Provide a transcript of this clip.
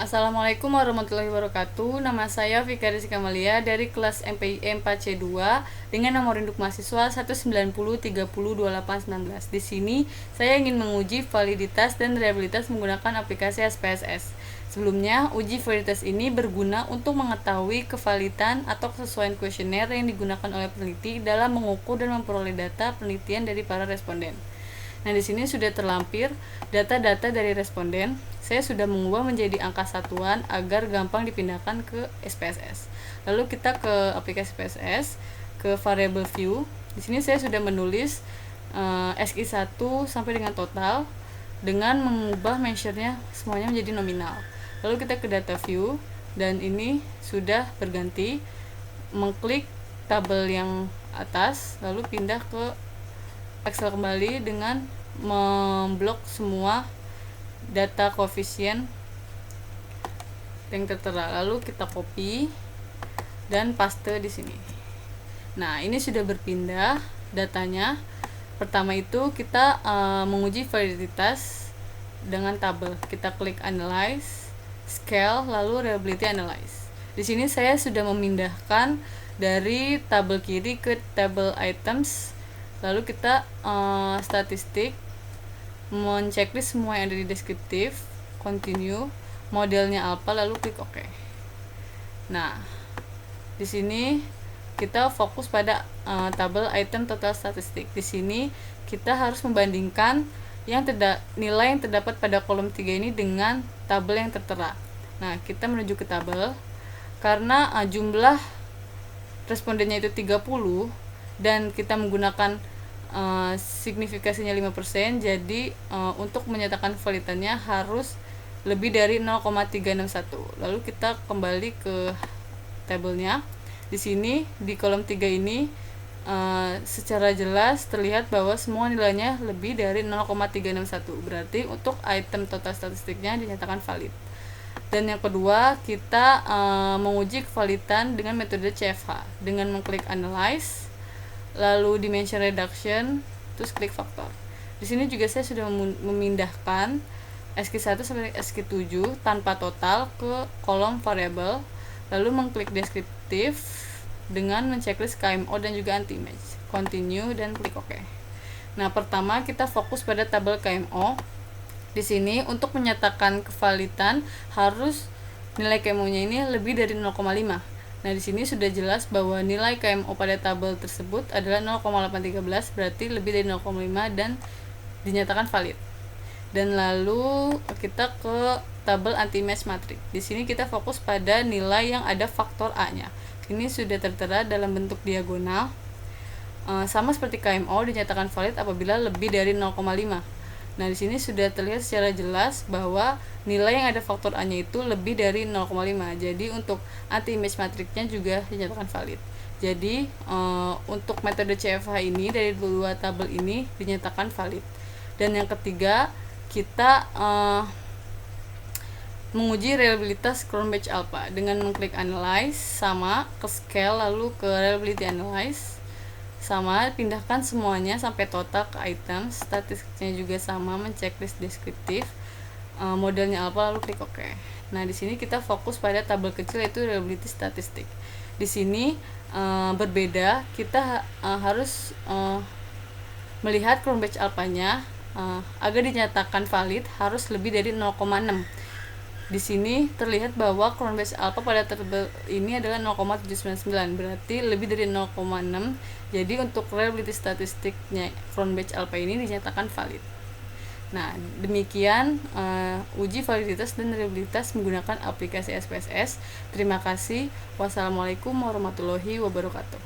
Assalamualaikum warahmatullahi wabarakatuh. Nama saya Fika Rizky Kamalia dari kelas MPIM 4C2 dengan nomor induk mahasiswa 190302819. Di sini saya ingin menguji validitas dan reliabilitas menggunakan aplikasi SPSS. Sebelumnya, uji validitas ini berguna untuk mengetahui kevalidan atau kesesuaian kuesioner yang digunakan oleh peneliti dalam mengukur dan memperoleh data penelitian dari para responden. Nah, di sini sudah terlampir data-data dari responden. Saya sudah mengubah menjadi angka satuan agar gampang dipindahkan ke SPSS. Lalu kita ke aplikasi SPSS, ke variable view. Di sini saya sudah menulis SI1 sampai dengan total dengan mengubah measure-nya semuanya menjadi nominal. Lalu kita ke data view dan ini sudah berganti. Mengklik tabel yang atas lalu pindah ke Excel kembali dengan memblok semua data koefisien yang tertera. Lalu kita copy dan paste di sini. Nah, ini sudah berpindah datanya. Pertama itu kita menguji validitas dengan tabel. Kita klik analyze, scale, lalu reliability analyze. Di sini saya sudah memindahkan dari tabel kiri ke tabel items. Lalu kita statistik, menceklis semua yang ada di deskriptif, continue, modelnya apa, lalu klik OK. Nah, di sini kita fokus pada tabel item total statistik. Di sini kita harus membandingkan nilai yang terdapat pada kolom 3 ini dengan tabel yang tertera. Nah, kita menuju ke tabel. Karena jumlah respondennya itu 30 dan kita menggunakan signifikasinya 5%, jadi untuk menyatakan validannya harus lebih dari 0,361. Lalu kita kembali ke tabelnya. Di sini di kolom 3 ini secara jelas terlihat bahwa semua nilainya lebih dari 0,361. Berarti untuk item total statistiknya dinyatakan valid. Dan yang kedua, kita menguji kevalidan dengan metode CFH dengan mengklik analyze, lalu dimension reduction, terus klik faktor. Di sini juga saya sudah memindahkan SQ1 sampai SQ7 tanpa total ke kolom variable, lalu mengklik deskriptif dengan menceklis KMO dan juga anti-image. Continue dan klik OK. Nah, pertama kita fokus pada tabel KMO. Di sini untuk menyatakan kevalidan harus nilai KMO-nya ini lebih dari 0,5. Nah, di sini sudah jelas bahwa nilai KMO pada tabel tersebut adalah 0,813, berarti lebih dari 0,5 dan dinyatakan valid. Dan lalu kita ke tabel anti-match matrix. Di sini kita fokus pada nilai yang ada faktor A-nya. Ini sudah tertera dalam bentuk diagonal. Sama seperti KMO dinyatakan valid apabila lebih dari 0,5. Nah, di sini sudah terlihat secara jelas bahwa nilai yang ada faktor A-nya itu lebih dari 0,5. Jadi untuk anti-image matrixnya juga dinyatakan valid. Jadi untuk metode CFH ini dari dua tabel ini dinyatakan valid. Dan yang ketiga, kita menguji reliabilitas Cronbach alpha dengan mengklik analyze, sama ke scale, lalu ke reliability analyze, sama pindahkan semuanya sampai total ke item, statistiknya juga sama, menceklis deskriptif, modelnya apa, lalu klik OK. Nah, di sini kita fokus pada tabel kecil yaitu reliability statistik. Di sini berbeda, kita harus melihat Cronbach alpha-nya agar dinyatakan valid harus lebih dari 0,6. Di sini terlihat bahwa Cronbach alpha pada tabel ini adalah 0,799, berarti lebih dari 0,6. Jadi untuk reliability statistiknya Cronbach alpha ini dinyatakan valid. Nah, demikian uji validitas dan reliabilitas menggunakan aplikasi SPSS. Terima kasih. Wassalamualaikum warahmatullahi wabarakatuh.